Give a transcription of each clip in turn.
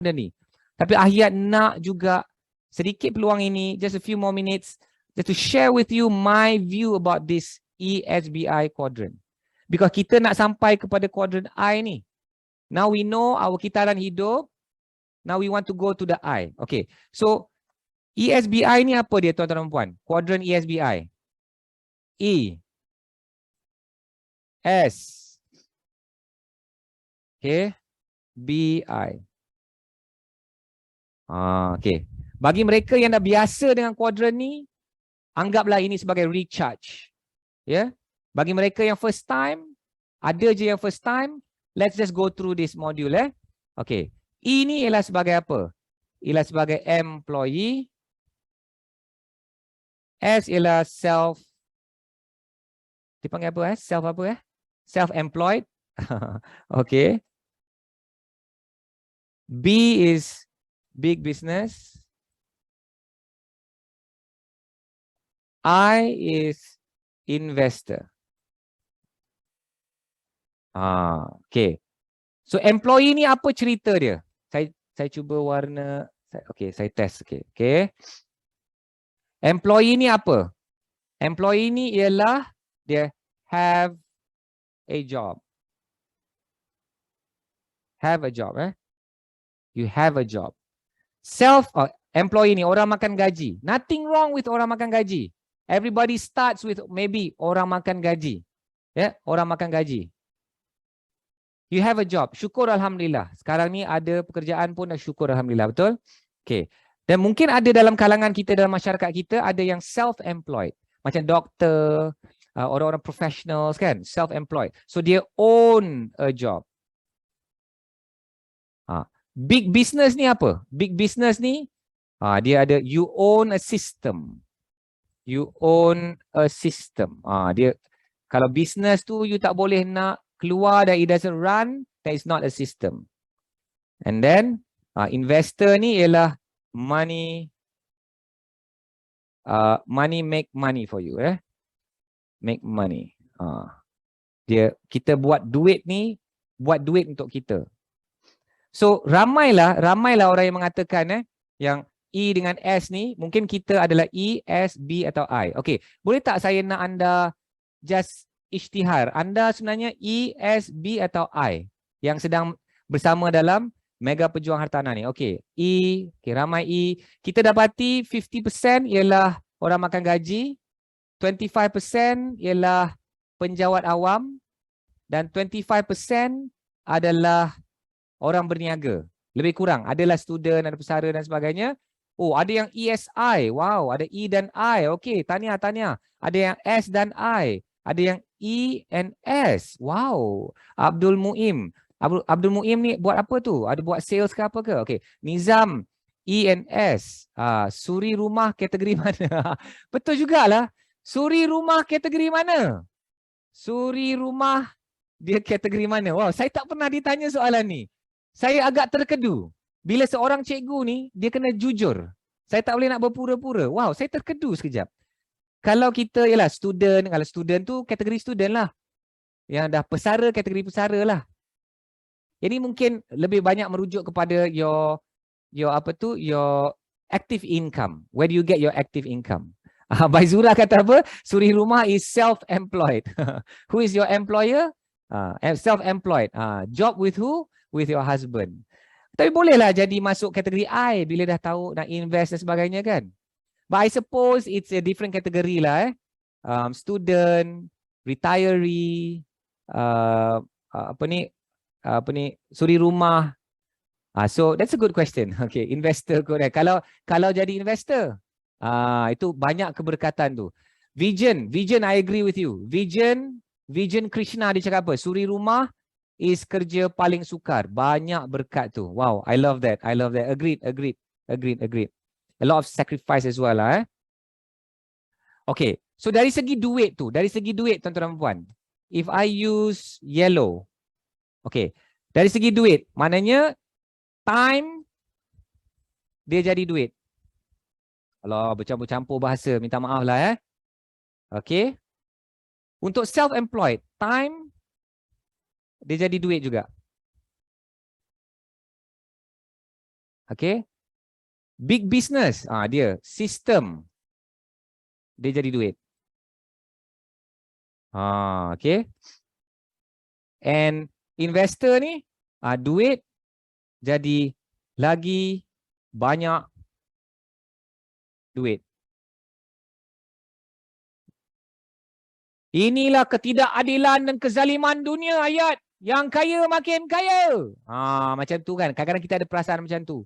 ni. Tapi Ahyat nak juga sedikit peluang ini, just a few more minutes, just to share with you my view about this ESBI quadrant. Because kita nak sampai kepada quadrant I ni. Now we know our kitaran hidup. Now we want to go to the I. Okay. So ESBI ni apa dia tuan-tuan dan puan? Quadrant ESBI. E. S. Okay. BI. Okay. Bagi mereka yang dah biasa dengan quadrant ni, anggaplah ini sebagai recharge. Ya. Yeah? Bagi mereka yang first time, ada je yang first time, let's just go through this module. Okay. E ni ialah sebagai apa? Ialah sebagai employee. S ialah self. Dipanggil apa? Self apa? Self-employed. Okay. B is big business. I is investor. Okay. So employee ni apa cerita dia? Saya cuba warna. Okay, saya test. Okay. Employee ni apa? Employee ni ialah dia have a job. Have a job. You have a job. Employee ni orang makan gaji. Nothing wrong with orang makan gaji. Everybody starts with maybe orang makan gaji. Ya, orang makan gaji. You have a job. Syukur Alhamdulillah. Sekarang ni ada pekerjaan pun dah syukur Alhamdulillah. Betul? Okay. Dan mungkin ada dalam kalangan kita, dalam masyarakat kita, ada yang self-employed. Macam doktor, orang-orang professionals kan. Self-employed. So dia own a job. Big business ni apa? Big business ni, dia ada you own a system. You own a system. Dia kalau business tu you tak boleh nak keluar dan it doesn't run, that is not a system. And then investor ni ialah money make money for you. Make money. Kita buat duit ni, buat duit untuk kita. So ramailah orang yang mengatakan yang E dengan S ni mungkin kita adalah E, S, B atau I. Okey, boleh tak saya nak anda just isytihar. Anda sebenarnya E, S, B atau I yang sedang bersama dalam Mega Pejuang Hartanah ni. Okey, E, ramai E. Kita dapati 50% ialah orang makan gaji, 25% ialah penjawat awam dan 25% adalah orang berniaga. Lebih kurang. Adalah student, ada pesara dan sebagainya. Oh, ada yang ESI. Wow, ada E dan I. Okey, tahniah. Ada yang S dan I. Ada yang E and S. Wow. Abdul Muim. Abdul Muim ni buat apa tu? Ada buat sales ke apa ke? Okey. Nizam, E and S. Suri rumah kategori mana? Betul jugalah. Suri rumah kategori mana? Suri rumah dia kategori mana? Wow, saya tak pernah ditanya soalan ni. Saya agak terkedu. Bila seorang cikgu ni, dia kena jujur. Saya tak boleh nak berpura-pura. Wow, saya terkedu sekejap. Kalau kita, ialah student, kalau student tu kategori student lah. Yang dah pesara, kategori pesara lah. Ini mungkin lebih banyak merujuk kepada your active income. Where do you get your active income? Baizura kata apa? Suri rumah is self-employed. Who is your employer? Self-employed. Job with who? With your husband. Tapi bolehlah jadi masuk kategori I bila dah tahu nak invest dan sebagainya kan. But I suppose it's a different category lah. Student, retiree, suri rumah. So that's a good question. Okay, investor correct. Kalau jadi investor, itu banyak keberkatan tu. Vision I agree with you. Vision Krishna dia cakap apa? Suri rumah is kerja paling sukar. Banyak berkat tu. Wow, I love that. Agreed. A lot of sacrifice as well lah. Okay, so dari segi duit tuan-tuan dan puan. If I use yellow. Okay, dari segi duit, maknanya time dia jadi duit. Alah, bercampur-campur bahasa, minta maaf lah. Okay. Untuk self-employed, time dia jadi duit juga. Okay. Big business, dia sistem. Dia jadi duit. Okay. And investor ni, duit jadi lagi banyak duit. Inilah ketidakadilan dan kezaliman dunia ayat. Yang kaya makin kaya. Macam tu kan. Kadang-kadang kita ada perasaan macam tu.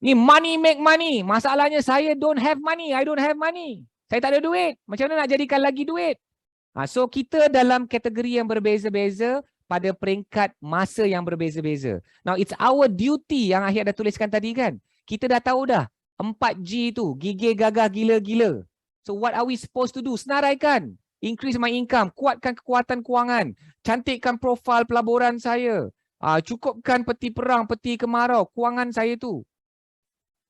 Ni money make money. Masalahnya saya don't have money. I don't have money. Saya tak ada duit. Macam mana nak jadikan lagi duit? So kita dalam kategori yang berbeza-beza pada peringkat masa yang berbeza-beza. Now it's our duty yang Ahyat dah tuliskan tadi kan. Kita dah tahu dah 4G tu, gigih gagah gila-gila. So what are we supposed to do? Senaraikan. Increase my income, kuatkan kekuatan kewangan, cantikkan profil pelaburan saya, cukupkan peti perang, peti kemarau, kewangan saya tu.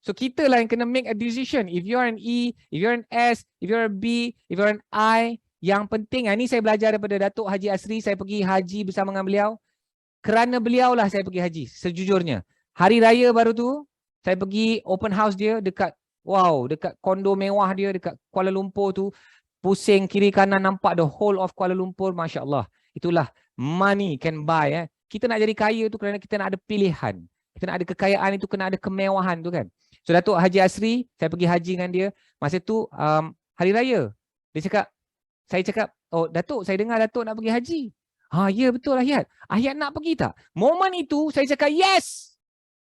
So kita lah yang kena make a decision. If you're an E, if you're an S, if you're a B, if you're an I, yang penting, ini saya belajar daripada Datuk Haji Asri, saya pergi haji bersama dengan beliau. Kerana beliau lah saya pergi haji, sejujurnya. Hari raya baru tu, saya pergi open house dia dekat, dekat kondo mewah dia, dekat Kuala Lumpur tu. Pusing kiri kanan nampak the whole of Kuala Lumpur, Masya Allah. Itulah money can buy. Kita nak jadi kaya tu kerana kita nak ada pilihan. Kita nak ada kekayaan itu, kena ada kemewahan tu kan. So Datuk Haji Asri, saya pergi haji dengan dia. Masa tu hari raya. Saya cakap, oh Datuk, saya dengar Datuk nak pergi haji. Ya betul Ahyat. Ahyat nak pergi tak? Momen itu saya cakap yes.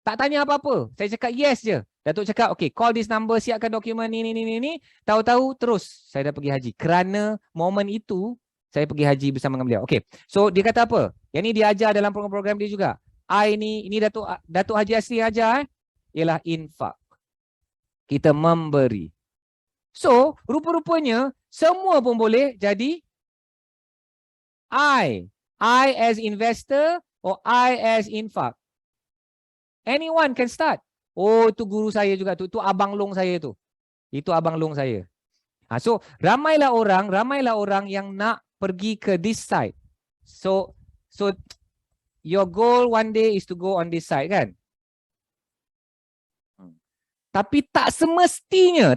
Tak tanya apa-apa. Saya cakap yes je. Datuk cakap, okay, call this number, siapkan dokumen ni. Tahu-tahu terus saya dah pergi haji. Kerana momen itu, saya pergi haji bersama dengan beliau. Okay, so dia kata apa? Yang ni dia ajar dalam program-program dia juga. Ini Datuk Haji Asri ajar, ialah infak. Kita memberi. So, rupa-rupanya, semua pun boleh jadi I as investor or I as infak. Anyone can start. Oh, tu guru saya juga tu. Tu abang long saya tu. Itu abang long saya. So, ramailah orang yang nak pergi ke this side. So your goal one day is to go on this side kan? Tapi tak semestinya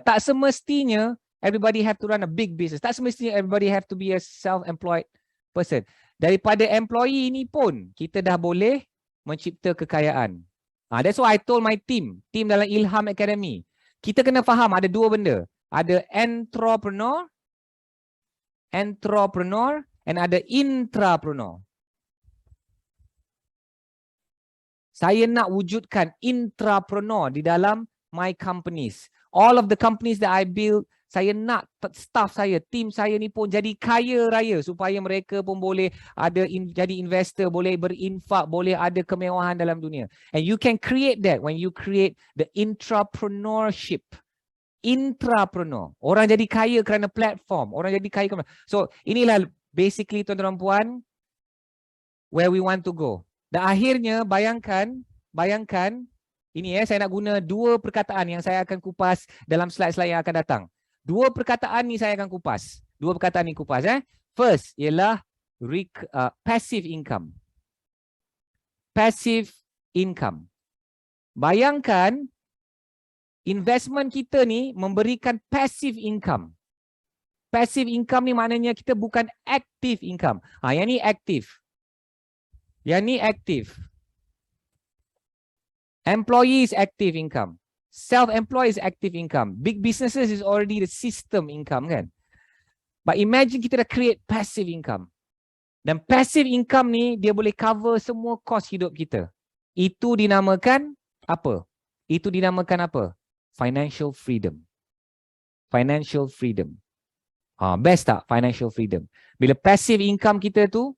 everybody have to run a big business. Tak semestinya everybody have to be a self-employed person. Daripada employee ini pun, kita dah boleh mencipta kekayaan. That's why I told my team dalam Ilham Academy. Kita kena faham ada dua benda. Ada entrepreneur and ada intrapreneur. Saya nak wujudkan intrapreneur di dalam my companies. All of the companies that I build, saya nak staff saya, team saya ni pun jadi kaya raya supaya mereka pun boleh ada jadi investor, boleh berinfak, boleh ada kemewahan dalam dunia. And you can create that when you create the intrapreneurship. Intrapreneur. Orang jadi kaya kerana platform. Orang jadi kaya kerana. So inilah basically tuan-tuan dan puan where we want to go. Dan akhirnya bayangkan ini saya nak guna dua perkataan yang saya akan kupas dalam slide-slide yang akan datang. Dua perkataan ni saya akan kupas. First ialah passive income. Passive income. Bayangkan investment kita ni memberikan passive income. Passive income ni maknanya kita bukan active income. Yang ni aktif. Yang ni aktif. Employee is active income. Self-employed is active income. Big businesses is already the system income kan. But imagine kita dah create passive income. Dan passive income ni dia boleh cover semua kos hidup kita. Itu dinamakan apa? Financial freedom. Financial freedom. Best tak financial freedom? Bila passive income kita tu,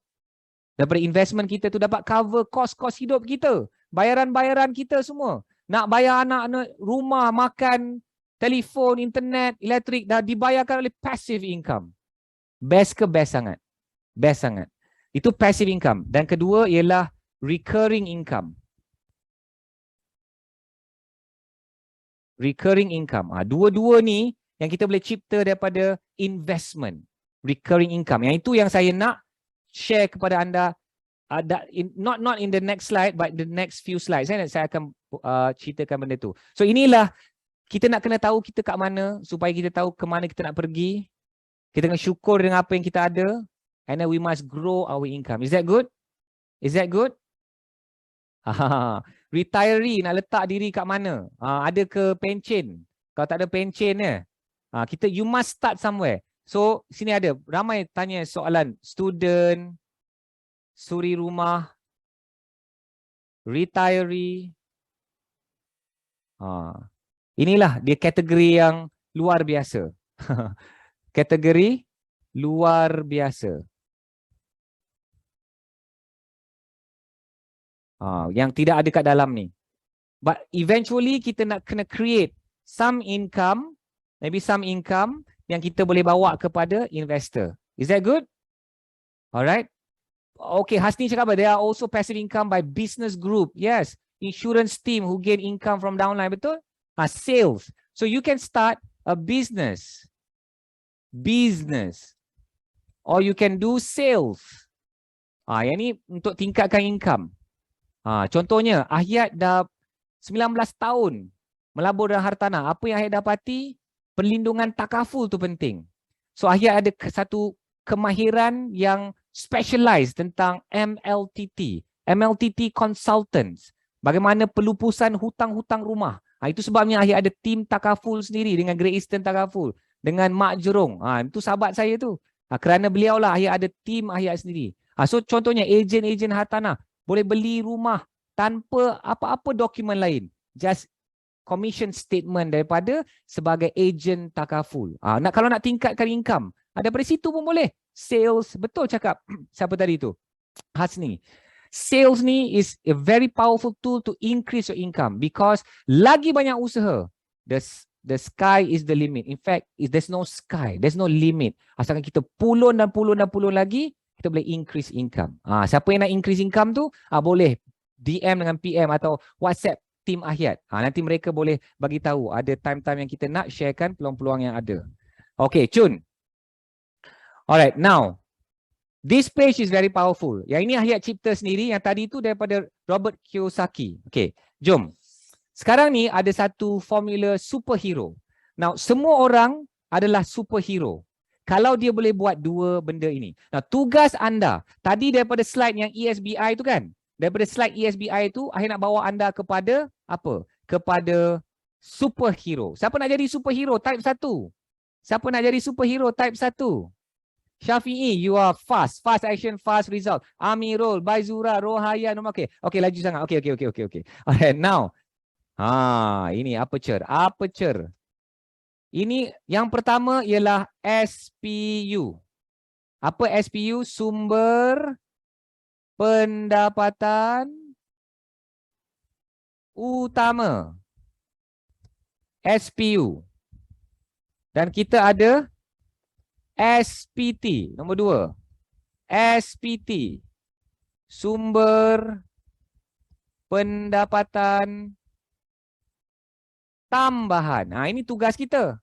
daripada investment kita tu dapat cover kos-kos hidup kita. Bayaran-bayaran kita semua. Nak bayar anak rumah, makan, telefon, internet, elektrik dah dibayarkan oleh passive income. Best ke best sangat? Best sangat. Itu passive income. Dan kedua ialah recurring income. Recurring income. Dua-dua ni yang kita boleh cipta daripada investment. Recurring income. Yang itu yang saya nak share kepada anda not in the next slide, but the next few slides. Saya akan ceritakan benda tu. So inilah kita nak kena tahu kita kat mana supaya kita tahu ke mana kita nak pergi. Kita kena syukur dengan apa yang kita ada. And then we must grow our income. Is that good? Is that good? Retiree nak letak diri kat mana? Ada ke pencen? Kalau tak ada pencen you must start somewhere. So sini ada ramai tanya soalan student, suri rumah, retiree. Inilah dia kategori yang luar biasa. Kategori luar biasa. Yang tidak ada kat dalam ni. But eventually kita nak kena create some income, maybe some income yang kita boleh bawa kepada investor. Is that good? Alright. Okay, Hasni cakap apa? There are also passive income by business group. Yes. Insurance team who gain income from downline. Betul? Sales. So you can start a business. Or you can do sales. Yang ni untuk tingkatkan income. Contohnya, Ahyat dah 19 tahun melabur dalam hartanah. Apa yang Ahyat dapati? Perlindungan takaful tu penting. So Ahyat ada satu kemahiran yang specialized tentang MLTT. MLTT Consultants. Bagaimana pelupusan hutang-hutang rumah. Itu sebabnya Ahyat ada tim takaful sendiri dengan Great Eastern Takaful. Dengan Mak Jerong. Itu sahabat saya tu. Kerana beliau lah Ahyat ada tim Ahyat sendiri. So contohnya ejen-ejen hartanah boleh beli rumah tanpa apa-apa dokumen lain. Just commission statement daripada sebagai ejen takaful. Kalau nak tingkatkan income, daripada situ pun boleh. Sales, betul cakap siapa tadi tu? Hasni. Sales ni is a very powerful tool to increase your income because lagi banyak usaha, the sky is the limit. In fact, there's no sky, there's no limit. Asalkan kita pulun lagi, kita boleh increase income. Siapa yang nak increase income tu, boleh DM dengan PM atau WhatsApp tim Ahyat. Nanti mereka boleh bagi tahu ada time-time yang kita nak sharekan peluang-peluang yang ada. Okay, Chun. Alright, now this page is very powerful. Yang ini Ahyat cipta sendiri, yang tadi tu daripada Robert Kiyosaki. Okay, jom. Sekarang ni ada satu formula superhero. Now, semua orang adalah superhero kalau dia boleh buat dua benda ini. Nah, tugas anda, tadi daripada slide yang ESBI tu kan, daripada slide ESBI tu, Ahyat nak bawa anda kepada apa? Kepada superhero. Siapa nak jadi superhero type 1? Siapa nak jadi superhero type 1? Syafi'i, you are fast. Fast action, fast result. Amirul, Baizura, Rohaya, okay. Okay, laju sangat. Okay. Alright, now. Ini aperture. Aperture. Ini yang pertama ialah SPU. Apa SPU? Sumber pendapatan utama. SPU. Dan kita ada SPT. Nombor 2. SPT. Sumber pendapatan tambahan. Ini tugas kita.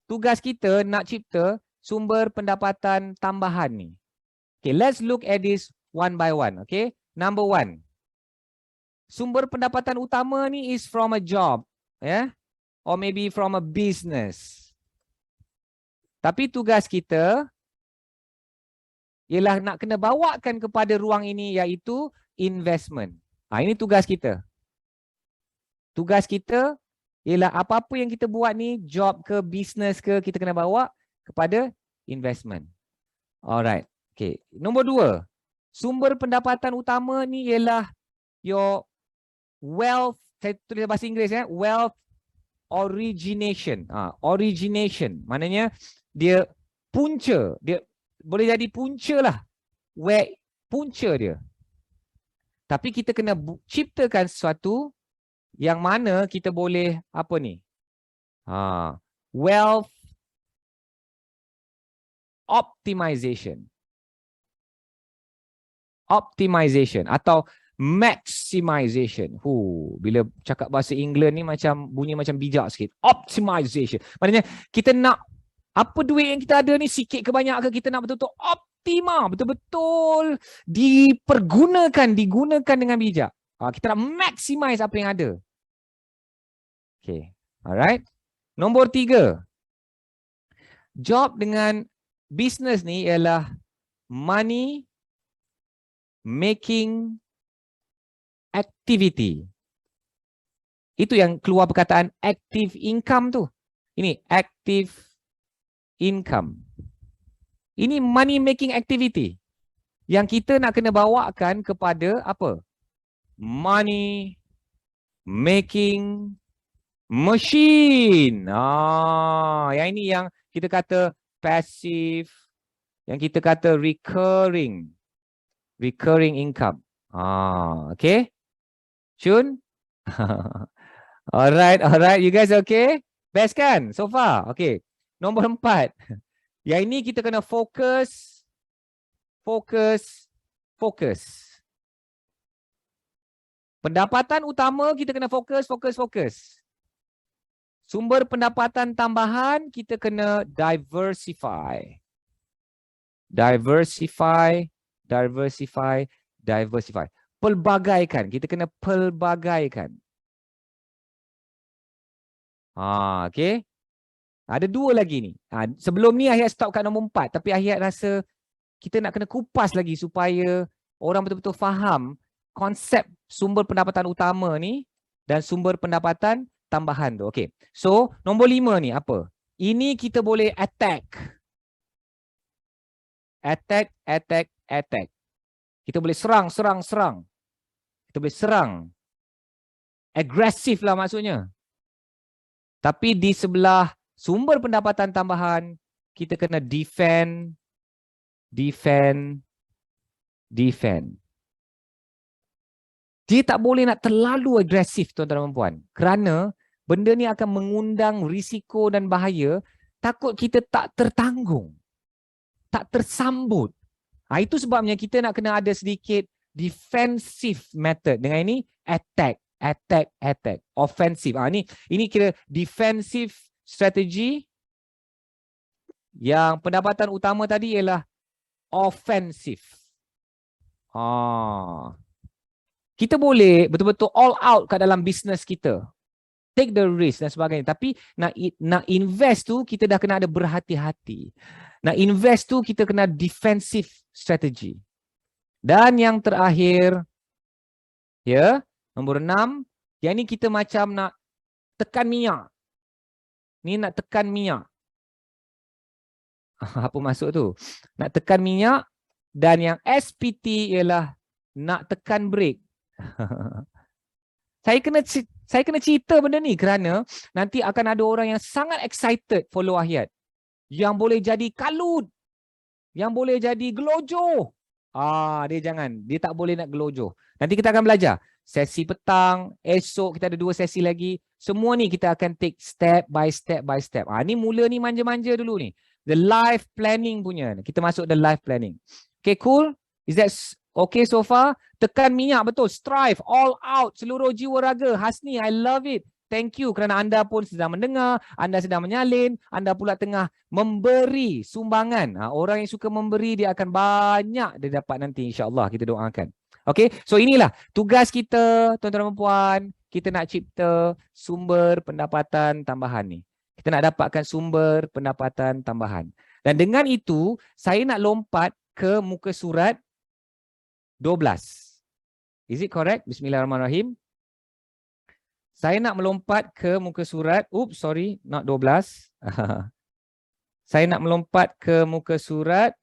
Tugas kita nak cipta sumber pendapatan tambahan ni. Okay, let's look at this one by one. Okay, number 1. Sumber pendapatan utama ni is from a job. Or maybe from a business. Tapi tugas kita ialah nak kena bawakan kepada ruang ini iaitu investment. Ini tugas kita. Tugas kita ialah apa-apa yang kita buat ni, job ke, business ke, kita kena bawa kepada investment. Alright. Okay. Nombor 2. Sumber pendapatan utama ni ialah your wealth, saya tulis bahasa Inggeris wealth origination. Origination. Maknanya dia punca. Dia boleh jadi punca lah. Where punca dia. Tapi kita kena ciptakan sesuatu yang mana kita boleh apa ni? Wealth optimization. Optimization atau maximization. Bila cakap bahasa England ni macam bunyi macam bijak sikit. Optimization. Maknanya kita nak Apa duit yang kita ada ni sikit ke banyak ke, kita nak betul-betul optimal, betul-betul digunakan dengan bijak. Kita nak maximize apa yang ada. Okay, alright. Nombor 3. Job dengan business ni ialah money making activity. Itu yang keluar perkataan active income tu. Ini active income. Ini money making activity yang kita nak kena bawakan kepada apa? Money making machine. Yang ini yang kita kata passive, yang kita kata recurring income. Okay? Shun? Alright, you guys okay? Best kan so far? Okay. Nombor 4. Yang ini kita kena fokus. Pendapatan utama kita kena fokus. Sumber pendapatan tambahan kita kena diversify. Pelbagaikan. Kita kena pelbagaikan. Okay. Ada 2 lagi ni. Sebelum ni Ahyat stop kat nombor 4. Tapi Ahyat rasa kita nak kena kupas lagi supaya orang betul-betul faham konsep sumber pendapatan utama ni dan sumber pendapatan tambahan tu. Okay. So, nombor 5 ni apa? Ini kita boleh attack. Kita boleh serang. Kita boleh serang. Agresif lah maksudnya. Tapi di sebelah sumber pendapatan tambahan, kita kena defend. Dia tak boleh nak terlalu agresif, tuan-tuan dan puan. Kerana benda ni akan mengundang risiko dan bahaya. Takut kita tak tertanggung. Tak tersambut. Itu sebabnya kita nak kena ada sedikit defensive method. Dengan ini, attack. Offensive. Ini kira defensive strategy. Yang pendapatan utama tadi ialah offensive. Kita boleh betul-betul all out kat dalam bisnes kita. Take the risk dan sebagainya. Tapi nak invest tu kita dah kena ada berhati-hati. Nak invest tu kita kena defensive strategy. Dan yang terakhir, nombor 6, yang ni kita macam nak tekan minyak. Ni nak tekan minyak. Apa maksud tu? Nak tekan minyak, dan yang SPT ialah nak tekan brake. Saya kena cerita benda ni kerana nanti akan ada orang yang sangat excited follow Ahyat. Yang boleh jadi kalut. Yang boleh jadi gelojoh. Dia tak boleh nak gelojoh. Nanti kita akan belajar. Sesi petang, esok kita ada 2 sesi lagi. Semua ni kita akan take step by step. Ni mula ni manja-manja dulu ni. The life planning punya. Kita masuk the life planning. Okay, cool? Is that okay so far? Tekan minyak betul. Strive, all out, seluruh jiwa raga. Hasni, I love it. Thank you kerana anda pun sedang mendengar, anda sedang menyalin, anda pula tengah memberi sumbangan. Orang yang suka memberi, dia akan banyak dia dapat nanti, insyaAllah. Kita doakan. Okay, so inilah tugas kita, tuan-tuan dan puan. Kita nak cipta sumber pendapatan tambahan ni. Kita nak dapatkan sumber pendapatan tambahan. Dan dengan itu, saya nak lompat ke muka surat 12. Is it correct? Bismillahirrahmanirrahim. Saya nak melompat ke muka surat, not 12. Saya nak melompat ke muka surat.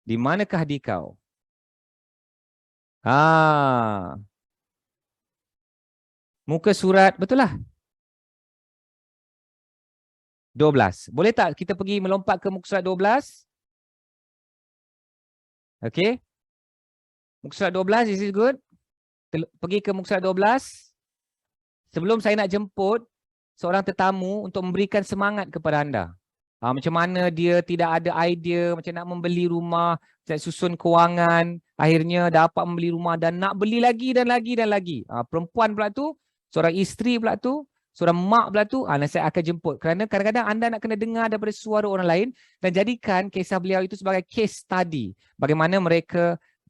Di manakah dikau? Muka surat, betul lah. 12. Boleh tak kita pergi melompat ke muka surat 12? Okay. Muka surat 12, is it good? Pergi ke muka surat 12. Sebelum saya nak jemput seorang tetamu untuk memberikan semangat kepada anda. Macam mana dia tidak ada idea, macam nak membeli rumah, susun kewangan, akhirnya dapat membeli rumah dan nak beli lagi dan lagi dan lagi. Perempuan pula tu, seorang isteri pula tu, Seorang mak pula tu, nasihat akan jemput. Kerana kadang-kadang anda nak kena dengar daripada suara orang lain dan jadikan kisah beliau itu sebagai case study. Bagaimana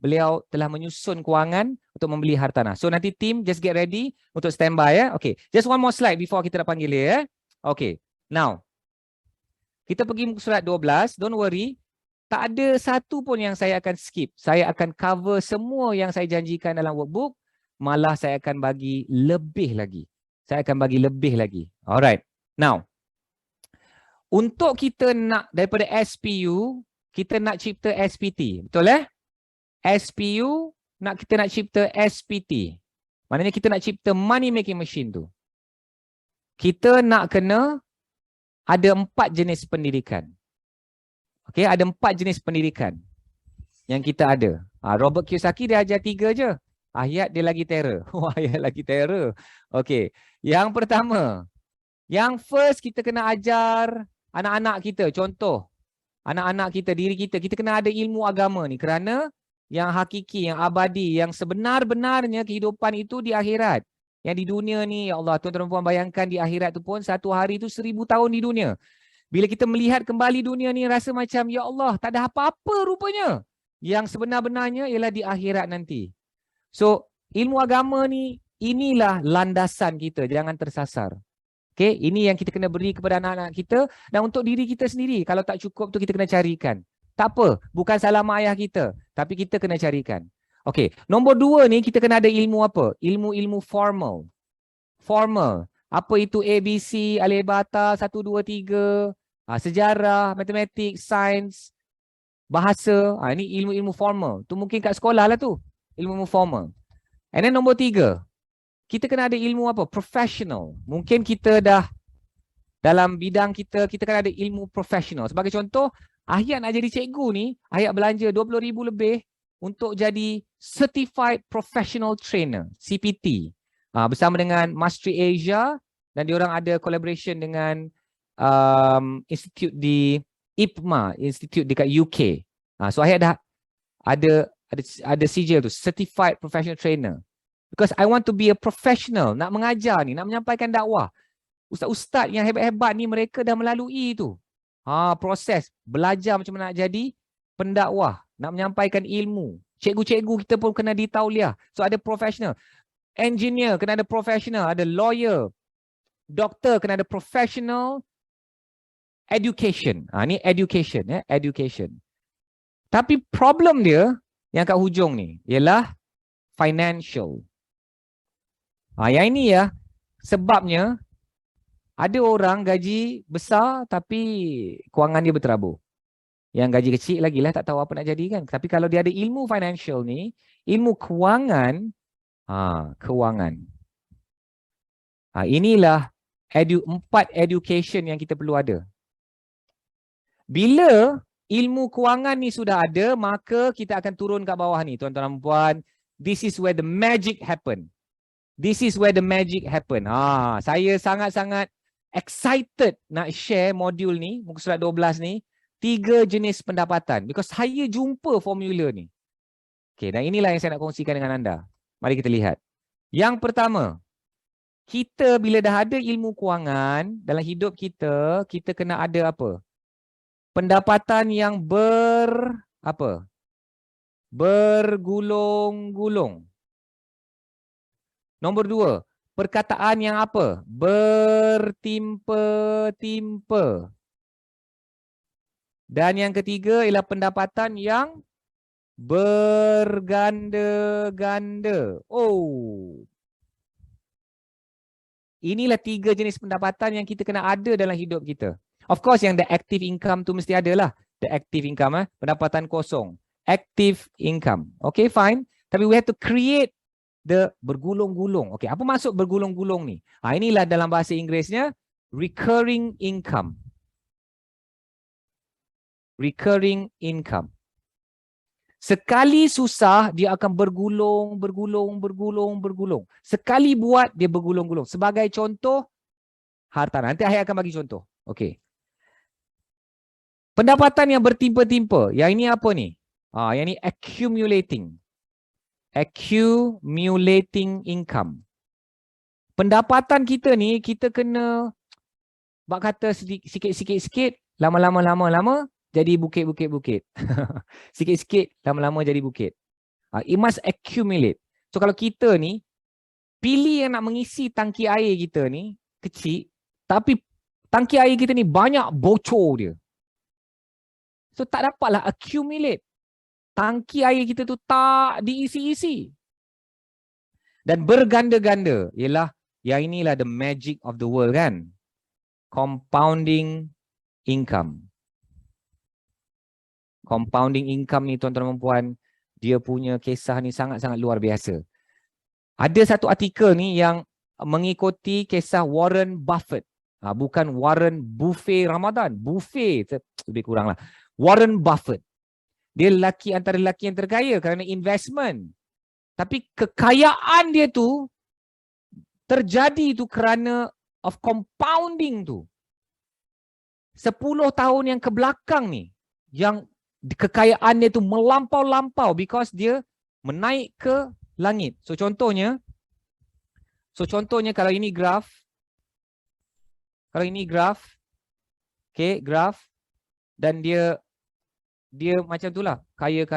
beliau telah menyusun kewangan untuk membeli hartanah. So nanti team just get ready untuk standby ya. Okay, just one more slide before kita nak panggil dia ya. Okay, now kita pergi muka surat 12, don't worry. Tak ada satu pun yang saya akan skip. Saya akan cover semua yang saya janjikan dalam workbook. Malah saya akan bagi lebih lagi. Saya akan bagi lebih lagi. Alright. Now, untuk kita nak daripada SPU, kita nak cipta SPT. Betul SPU, kita nak cipta SPT. Maknanya kita nak cipta money making machine tu. Kita nak kena ada 4 jenis pendidikan. Okey, ada 4 jenis pendidikan yang kita ada. Robert Kiyosaki dia ajar 3 je. Ayat dia lagi terror. Ayat lagi terror. Okey. Yang pertama, yang first kita kena ajar anak-anak kita. Contoh, anak-anak kita, diri kita. Kita kena ada ilmu agama ni. Kerana yang hakiki, yang abadi, yang sebenar-benarnya kehidupan itu di akhirat. Yang di dunia ni, ya Allah, tuan-tuan dan puan bayangkan di akhirat tu pun satu hari tu 1000 tahun di dunia. Bila kita melihat kembali dunia ni rasa macam, ya Allah, tak ada apa-apa rupanya. Yang sebenar-benarnya ialah di akhirat nanti. So, ilmu agama ni, inilah landasan kita, jangan tersasar. Okay, ini yang kita kena beri kepada anak-anak kita dan untuk diri kita sendiri. Kalau tak cukup tu kita kena carikan. Tak apa, bukan salah mak ayah kita, tapi kita kena carikan. Okay, nombor 2 ni kita kena ada ilmu apa? Ilmu-ilmu formal. Formal. Apa itu ABC, alif bata, 1, 2, 3, sejarah, matematik, sains, bahasa. Ini ilmu-ilmu formal. Tu mungkin kat sekolah lah tu. Ilmu formal. And then nombor 3, kita kena ada ilmu apa? Professional. Mungkin kita dah dalam bidang kita kena ada ilmu professional. Sebagai contoh, ayat nak jadi cikgu ni, ayat belanja 20,000 lebih untuk jadi Certified Professional Trainer, CPT. Bersama dengan Mastery Asia dan diorang ada collaboration dengan institute di IPMA, institute dekat UK. So ayat dah ada sijil tu, Certified Professional Trainer. Because I want to be a professional, nak mengajar ni, nak menyampaikan dakwah. Ustaz-ustaz yang hebat-hebat ni mereka dah melalui tu. Proses belajar macam mana nak jadi pendakwah, nak menyampaikan ilmu. Cikgu-cikgu kita pun kena ditauliah. So ada professional. Engineer kena ada professional, ada lawyer. Doktor kena ada professional education. Ni education education. Tapi problem dia yang kat hujung ni ialah financial. Yang ini ya, sebabnya ada orang gaji besar tapi kewangan dia berterabur. Yang gaji kecil lagi lah tak tahu apa nak jadi kan. Tapi kalau dia ada ilmu financial ni, ilmu kewangan, kewangan. Inilah 4 education yang kita perlu ada. Bila ilmu kewangan ni sudah ada, maka kita akan turun kat bawah ni, tuan-tuan dan puan. This is where the magic happen. This is where the magic happen. Saya sangat-sangat excited nak share modul ni, muka surat 12 ni, 3 jenis pendapatan. Because saya jumpa formula ni. Okay, dan inilah yang saya nak kongsikan dengan anda. Mari kita lihat. Yang pertama, kita bila dah ada ilmu kewangan dalam hidup kita, kita kena ada apa? Pendapatan yang bergulung-gulung. Nombor 2, perkataan yang apa? Bertimpa-timpa. Dan yang ketiga ialah pendapatan yang berganda-ganda. Inilah 3 jenis pendapatan yang kita kena ada dalam hidup kita. Of course yang the active income tu mesti ada lah. The active income, pendapatan kosong. Active income. Okay, fine. Tapi we have to create the bergulung-gulung. Okay, apa maksud bergulung-gulung ni? Inilah dalam bahasa Inggerisnya recurring income. Recurring income. Sekali susah, dia akan bergulung. Sekali buat, dia bergulung-gulung. Sebagai contoh, hartanah. Nanti saya akan bagi contoh. Okey. Pendapatan yang bertimpa-timpa. Yang ini apa ni? Yang ini accumulating. Accumulating income. pendapatan kita ni, kita kena bak kata sikit-sikit, lama-lama jadi bukit. Sikit-sikit, lama-lama jadi bukit. It must accumulate. So kalau kita ni, pilih yang nak mengisi tangki air kita ni, kecil, tapi tangki air kita ni banyak bocor dia. So tak dapatlah accumulate. Tangki air kita tu tak diisi-isi. Dan berganda-ganda. Ialah, yang inilah the magic of the world kan. Compounding income. Compounding income ni tuan-tuan dan puan, dia punya kisah ni sangat-sangat luar biasa. Ada satu artikel ni yang mengikuti kisah Warren Buffett. Bukan Warren Buffet Ramadan. Buffet, lebih kurang lah. Warren Buffett. Dia antara lelaki yang terkaya kerana investment. Tapi kekayaan dia tu terjadi tu kerana of compounding tu. 10 tahun yang kebelakang ni, yang kekayaan dia tu melampau-lampau because dia menaik ke langit. So contohnya kalau ini graf, okay, graf, dan dia macam itulah, kaya,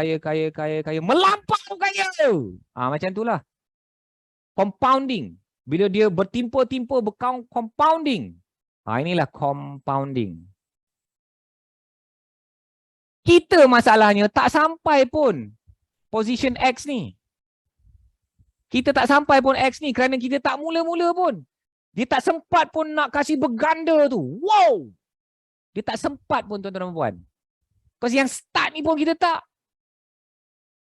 melampau kaya. Macam itulah. Compounding. Bila dia bertimpa-timpa, compounding. Inilah compounding. Kita masalahnya tak sampai pun position X ni. Kita tak sampai pun X ni kerana kita tak mula-mula pun. Dia tak sempat pun nak kasih berganda tu. Wow! Dia tak sempat pun tuan-tuan dan puan. Because yang start ni pun kita tak.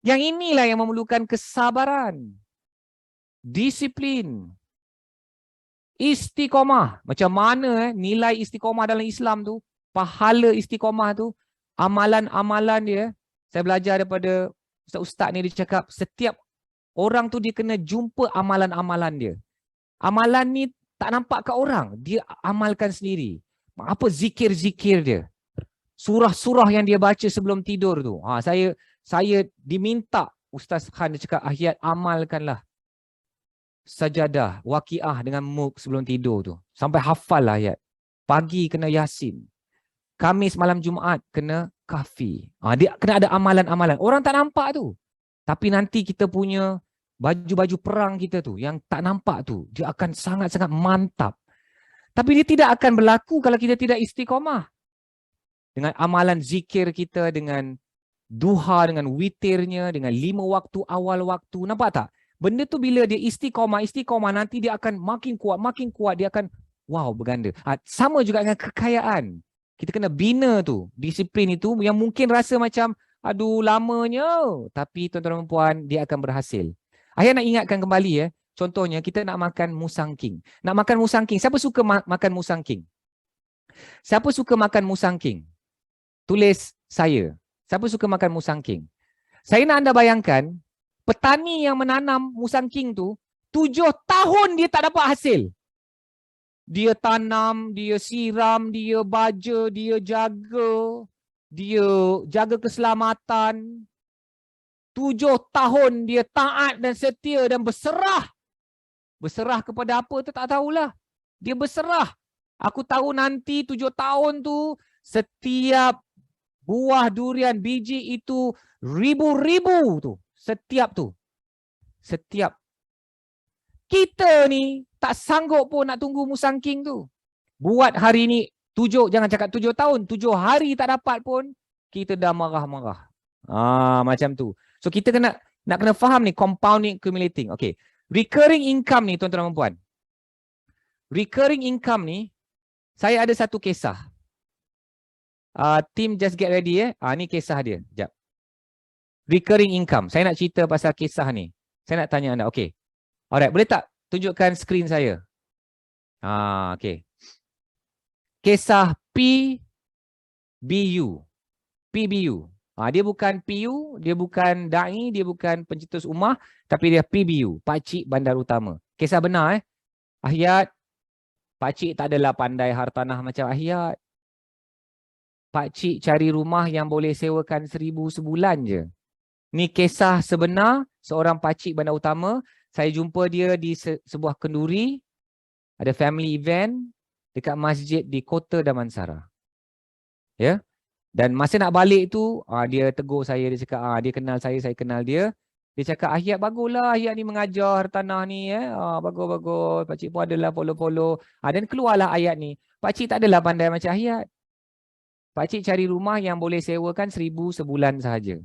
Yang inilah yang memerlukan kesabaran. Disiplin. Istiqomah. Macam mana nilai istiqomah dalam Islam tu. Pahala istiqomah tu. Amalan-amalan dia. Saya belajar daripada ustaz-ustaz ni, dia cakap setiap orang tu dia kena jumpa amalan-amalan dia. Amalan ni tak nampak kat orang. Dia amalkan sendiri. Apa zikir-zikir dia. Surah-surah yang dia baca sebelum tidur tu. Saya diminta, Ustaz Khan dia cakap, Ahyat amalkanlah sajadah, waqiah dengan muk sebelum tidur tu. Sampai hafal lah ayat. Pagi kena Yasin. Khamis malam Jumaat kena Kahfi. Dia kena ada amalan-amalan. Orang tak nampak tu. Tapi nanti kita punya baju-baju perang kita tu, yang tak nampak tu, dia akan sangat-sangat mantap. Tapi dia tidak akan berlaku kalau kita tidak istiqomah. Dengan amalan zikir kita, dengan duha, dengan witirnya, dengan 5 waktu awal waktu. Nampak tak? Benda tu bila dia istiqomah, nanti dia akan makin kuat, dia akan wow, berganda. Sama juga dengan kekayaan. Kita kena bina tu, disiplin itu yang mungkin rasa macam, aduh lamanya. Tapi tuan-tuan dan puan, dia akan berhasil. Ayah nak ingatkan kembali contohnya kita nak makan musang king. Nak makan musang king. Siapa suka makan musang king? Siapa suka makan musang king? Tulis saya. Siapa suka makan musang king? Saya nak anda bayangkan, petani yang menanam musang king tu, 7 tahun dia tak dapat hasil. Dia tanam, dia siram, dia baja, dia jaga keselamatan. 7 tahun dia taat dan setia dan berserah. Berserah kepada apa tu tak tahulah. Dia berserah. Aku tahu nanti 7 tahun tu setiap buah durian biji itu ribu-ribu tu. Setiap tu. Setiap. Kita ni tak sanggup pun nak tunggu musang king tu. Buat hari ni 7, jangan cakap 7 tahun. 7 hari tak dapat pun kita dah marah-marah. Macam tu. So kita nak kena faham ni compounding, accumulating. Okay. Recurring income ni tuan-tuan dan puan. Recurring income ni, saya ada satu kisah. Team just get ready ni kisah dia. Sekejap. Recurring income. Saya nak cerita pasal kisah ni. Saya nak tanya anda. Okay. Alright. Boleh tak tunjukkan skrin saya? Okay. Kisah PBU. PBU. Dia bukan PU, dia bukan da'i, dia bukan pencetus ummah, tapi dia PBU, Pakcik Bandar Utama. Kisah benar Ahyat, Pakcik tak adalah pandai hartanah macam Ahyat. Pakcik cari rumah yang boleh sewakan 1,000 sebulan je. Ni kisah sebenar seorang Pakcik Bandar Utama. Saya jumpa dia di sebuah kenduri ada family event dekat masjid di Kota Damansara. Ya. Dan masa nak balik tu, dia tegur saya, dia cakap, dia kenal saya kenal dia. Dia cakap, Ahyat baguslah, Ahyat ni mengajar tanah ni. Bagus-bagus, pakcik pun adalah follow-follow. Dan keluarlah ayat ni. Pakcik tak adalah pandai macam Ahyat. Pakcik cari rumah yang boleh sewakan 1,000 sebulan sahaja.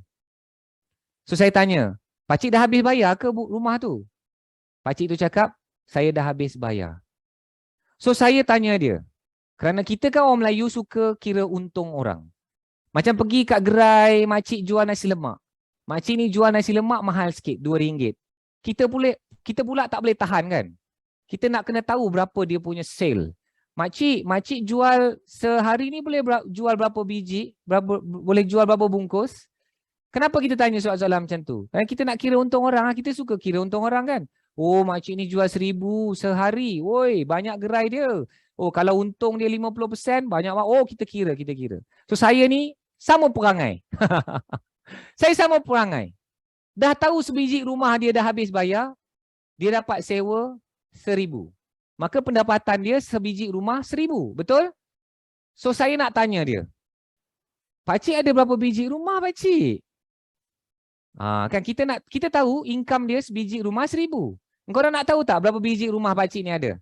So saya tanya, pakcik dah habis bayar ke rumah tu? Pakcik tu cakap, saya dah habis bayar. So saya tanya dia, kerana kita kan orang Melayu suka kira untung orang. Macam pergi kat gerai, makcik jual nasi lemak. Makcik ni jual nasi lemak mahal sikit, RM2. Kita pula tak boleh tahan kan? Kita nak kena tahu berapa dia punya sale. Makcik jual sehari ni boleh jual berapa biji, boleh jual berapa bungkus? Kenapa kita tanya soalan-soalan macam tu? Kerana kita nak kira untung orang, kita suka kira untung orang kan? Oh, makcik ni jual 1,000 sehari. Woi, banyak gerai dia. Oh, kalau untung dia 50%, banyak. Oh, kita kira. So, saya ni sama perangai. Saya sama perangai. Dah tahu sebiji rumah dia dah habis bayar, dia dapat sewa 1,000. Maka pendapatan dia sebiji rumah 1,000. Betul? So, saya nak tanya dia. Pakcik ada berapa biji rumah, pakcik? Kan kita tahu income dia sebiji rumah 1,000. Korang nak tahu tak berapa biji rumah pakcik ni ada?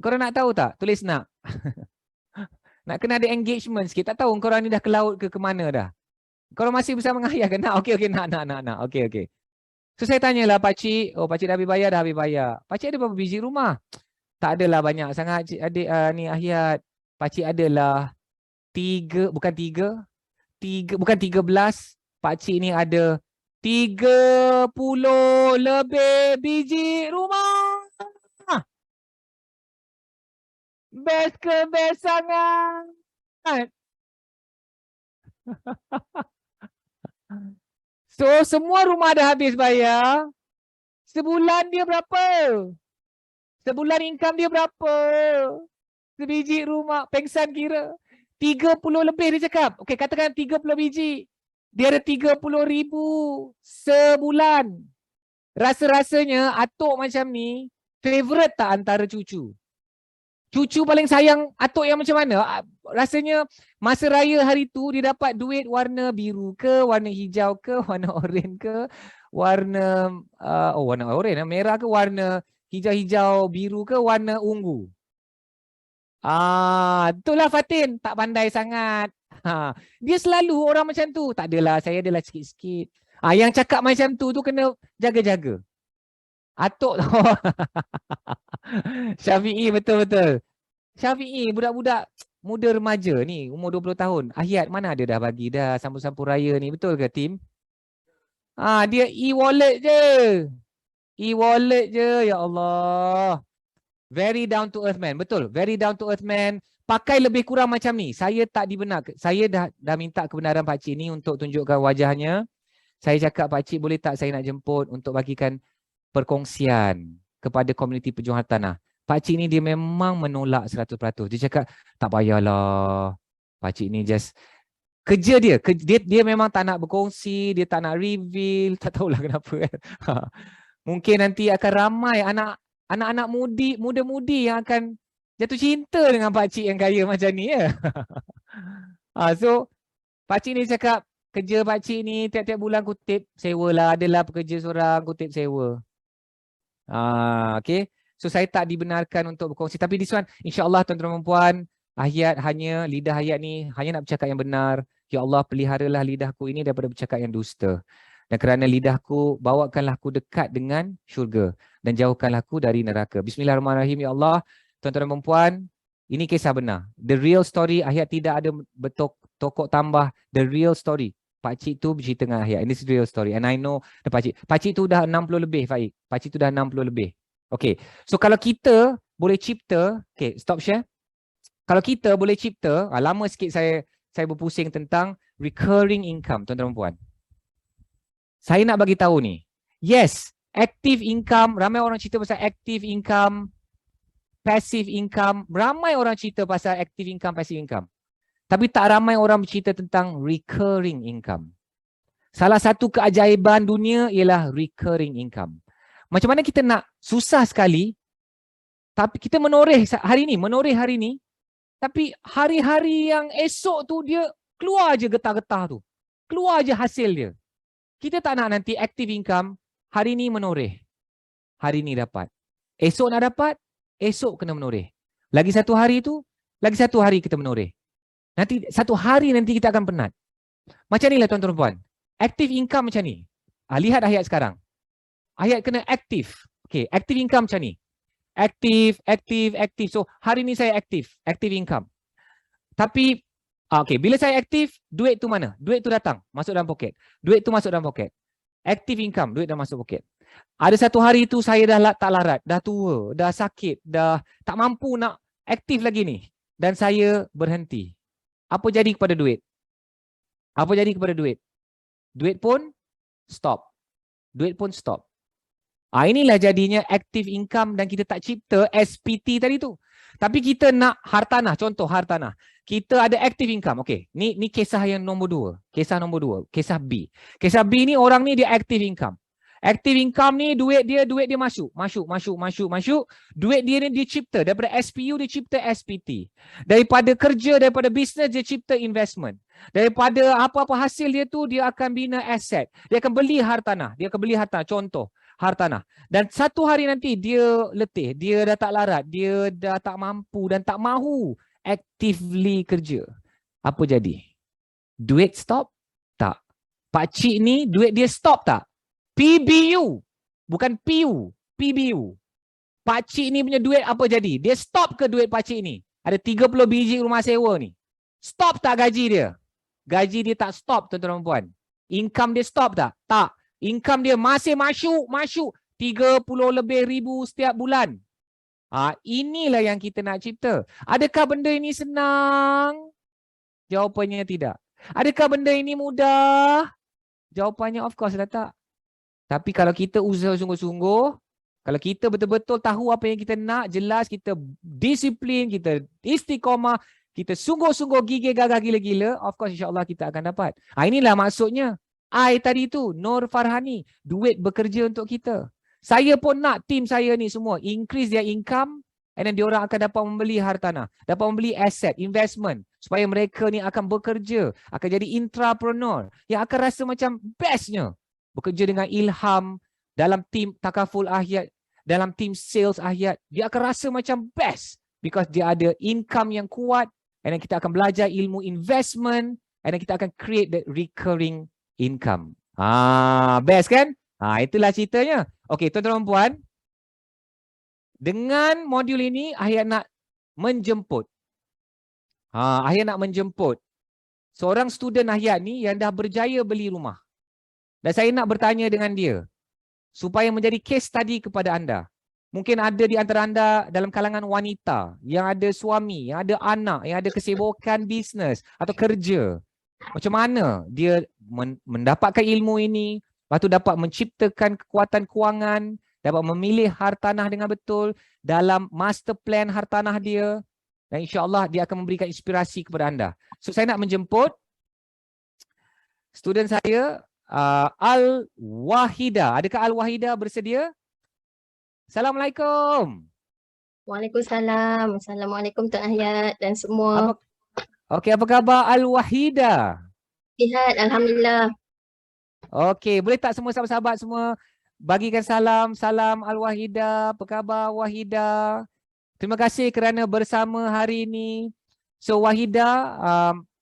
Korang nak tahu tak? Tulis nak. Nak kena ada engagement sikit. Tak tahu korang ni dah ke laut ke mana dah. Korang masih bersama dengan Ayah ke? Nak? Okey, nak. Okey. So saya tanyalah pakcik, pakcik dah habis bayar. Pakcik ada berapa biji rumah? Tak adalah banyak sangat adik ni Ahyat. Pakcik adalah 13. Pakcik ni ada 30 lebih biji rumah. Best ke best sangat. So semua rumah dah habis bayar. Sebulan dia berapa? Sebulan income dia berapa? Sebiji rumah, pengsan kira. 30 lebih dia cakap. Okey, katakan 30 biji. Dia ada 30,000 sebulan. Rasa-rasanya atuk macam ni, favorite tak antara cucu? Cucu paling sayang atuk yang macam mana? Rasanya masa raya hari tu dia dapat duit warna biru ke, warna hijau ke, warna oranye ke, warna warna oranye, merah ke, warna hijau-hijau biru ke, warna ungu. Itulah Fatin, tak pandai sangat. Dia selalu orang macam tu. Tak adalah, saya adalah sikit-sikit. Yang cakap macam tu kena jaga-jaga. Atuk tu. Syafi'i, betul-betul. Syafi'i, budak-budak muda remaja ni, umur 20 tahun. Ahyat mana ada dah bagi dah sampul-sampul raya ni. Betul ke, Tim? Dia e-wallet je. E-wallet je, ya Allah. Very down to earth man. Betul, very down to earth man. Pakai lebih kurang macam ni. Saya tak dibenarkan. Saya dah minta kebenaran pakcik ni untuk tunjukkan wajahnya. Saya cakap, pakcik boleh tak saya nak jemput untuk bagikan perkongsian kepada komuniti pejuang hartanah. Pakcik ni dia memang menolak 100%. Dia cakap, tak payahlah. Pakcik ni just kerja dia. Dia memang tak nak berkongsi, dia tak nak reveal, tak tahulah kenapa kan. Mungkin nanti akan ramai anak-anak muda-mudi yang akan jatuh cinta dengan pakcik yang kaya macam ni ya. So pakcik ni cakap, kerja pakcik ni tiap-tiap bulan kutip sewa lah, adalah pekerja seorang kutip sewa. Okay. So saya tak dibenarkan untuk berkongsi. Tapi this one, insya-Allah tuan-tuan dan puan, lidah Ahyat ni hanya nak bercakap yang benar. Ya Allah, peliharalah lidahku ini daripada bercakap yang dusta. Dan kerana lidahku, bawakanlah aku dekat dengan syurga dan jauhkanlah aku dari neraka. Bismillahirrahmanirrahim. Ya Allah, tuan-tuan dan puan, ini kisah benar. The real story. Ahyat tidak ada tokok tambah. The real story. Pakcik tu bercerita dengan Ahyat. Ini real story. And I know the pakcik tu dah 60 lebih, Faik. Pakcik tu dah 60 lebih. Okay. So kalau kita boleh cipta, okay, stop share. Kalau kita boleh cipta, lama sikit saya berpusing tentang recurring income, tuan-tuan dan puan. Saya nak bagi tahu ni. Yes, active income, ramai orang cerita pasal active income, passive income, ramai orang cerita pasal active income, passive income. Tapi tak ramai orang bercerita tentang recurring income. Salah satu keajaiban dunia ialah recurring income. Macam mana kita nak, susah sekali Tapi kita menoreh hari ni, tapi hari-hari yang esok tu dia keluar je getah-getah tu. Keluar je hasil dia. Kita tak nak nanti active income, hari ni menoreh. Hari ni dapat. Esok nak dapat, esok kena menoreh. Lagi satu hari tu, lagi satu hari kita menoreh. Nanti satu hari nanti kita akan penat. Macam ni lah tuan-tuan puan. Active income macam ni. Lihat ayat sekarang. Ayat kena aktif. Okay, active income macam ni. Aktif. So, hari ni saya aktif income. Tapi, okay, bila saya aktif, duit tu mana? Duit tu datang, masuk dalam poket. Duit tu masuk dalam poket. Active income, duit dah masuk poket. Ada satu hari tu saya dah tak larat, dah tua, dah sakit, dah tak mampu nak aktif lagi ni. Dan saya berhenti. Apa jadi kepada duit? Apa jadi kepada duit? Duit pun stop. Duit pun stop. Inilah jadinya active income dan kita tak cipta SPT tadi tu. Tapi kita nak hartanah, contoh hartanah. Kita ada active income. Okey, ni kisah yang nombor 2. Kisah nombor 2, kisah B. Kisah B ni orang ni dia active income. Active income ni duit dia masuk. Duit dia ni dia cipta daripada SPU, dia cipta SPT. Daripada kerja, daripada bisnes dia cipta investment. Daripada apa-apa hasil dia tu dia akan bina aset. Dia akan beli hartanah. Contoh hartanah. Dan satu hari nanti dia letih, dia dah tak larat, dia dah tak mampu dan tak mahu actively kerja. Apa jadi? Duit stop? Tak. Pakcik ni duit dia stop tak? PBU. Bukan PU. PBU. Pakcik ni punya duit apa jadi? Dia stop ke duit pakcik ni? Ada 30 biji rumah sewa ni. Stop tak gaji dia? Gaji dia tak stop, tuan-tuan dan puan. Income dia stop tak? Tak. Income dia masih masuk 30 lebih ribu setiap bulan. Inilah yang kita nak cipta. Adakah benda ini senang? Jawapannya tidak. Adakah benda ini mudah? Jawapannya of course lah tak. Tapi kalau kita usaha sungguh-sungguh, kalau kita betul-betul tahu apa yang kita nak, jelas kita disiplin, kita istiqamah, kita sungguh-sungguh gigih gagah gila-gila, of course insya-Allah kita akan dapat. Inilah maksudnya. I tadi tu, Nur Farhani, duit bekerja untuk kita. Saya pun nak tim saya ni semua increase their income and then diorang akan dapat membeli hartanah, dapat membeli aset, investment supaya mereka ni akan bekerja, akan jadi intrapreneur yang akan rasa macam bestnya bekerja dengan Ilham dalam tim Takaful Ahyat, dalam tim sales Ahyat. Dia akan rasa macam best because dia ada income yang kuat and then kita akan belajar ilmu investment and then kita akan create the recurring income. Best kan? Itulah ceritanya. Okey, tuan-tuan dan puan. Dengan modul ini, Ahya nak menjemput. Ahya nak menjemput seorang student Ahya ni yang dah berjaya beli rumah. Dan saya nak bertanya dengan dia supaya menjadi case study kepada anda. Mungkin ada di antara anda dalam kalangan wanita yang ada suami, yang ada anak, yang ada kesibukan bisnes atau kerja. Macam mana dia mendapatkan ilmu ini, lepas tu dapat menciptakan kekuatan kewangan, dapat memilih hartanah dengan betul dalam master plan hartanah dia, dan insya-Allah dia akan memberikan inspirasi kepada anda. So saya nak menjemput student saya, Al-Wahida. Adakah Al-Wahida bersedia? Assalamualaikum. Waalaikumsalam. Assalamualaikum Tuan Ahyat dan semua. Okey, apa khabar Al-Wahida? Sihat, alhamdulillah. Okey, boleh tak semua sahabat-sahabat semua bagikan salam Al-Wahida. Apa khabar Wahida? Terima kasih kerana bersama hari ini. So Wahida,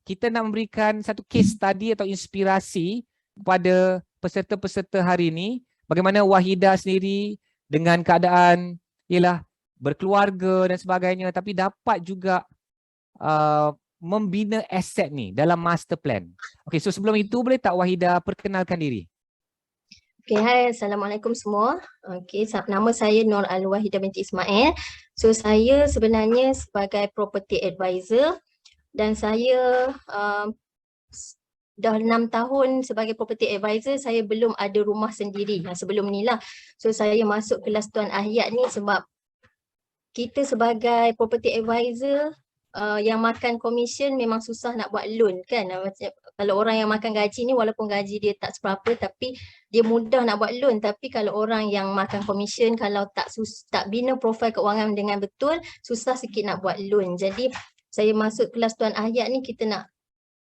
kita nak memberikan satu case study atau inspirasi kepada peserta-peserta hari ini. Bagaimana Wahida sendiri dengan keadaan ialah berkeluarga dan sebagainya, tapi dapat juga membina aset ni dalam master plan. Okey, so sebelum itu boleh tak Wahida perkenalkan diri? Okey, hai, Assalamualaikum semua. Okey, nama saya Nur Al-Wahida binti Ismail. So saya sebenarnya sebagai property advisor dan saya dah 6 tahun sebagai property advisor, saya belum ada rumah sendiri. Sebelum ni lah. So saya masuk kelas Tuan Ahyat ni sebab kita sebagai property advisor yang makan komisen memang susah nak buat loan kan. Macam kalau orang yang makan gaji ni walaupun gaji dia tak seberapa tapi dia mudah nak buat loan, tapi kalau orang yang makan komisen kalau tak bina profil keuangan dengan betul, susah sikit nak buat loan. Jadi saya masuk kelas Tuan Ahyat ni kita nak,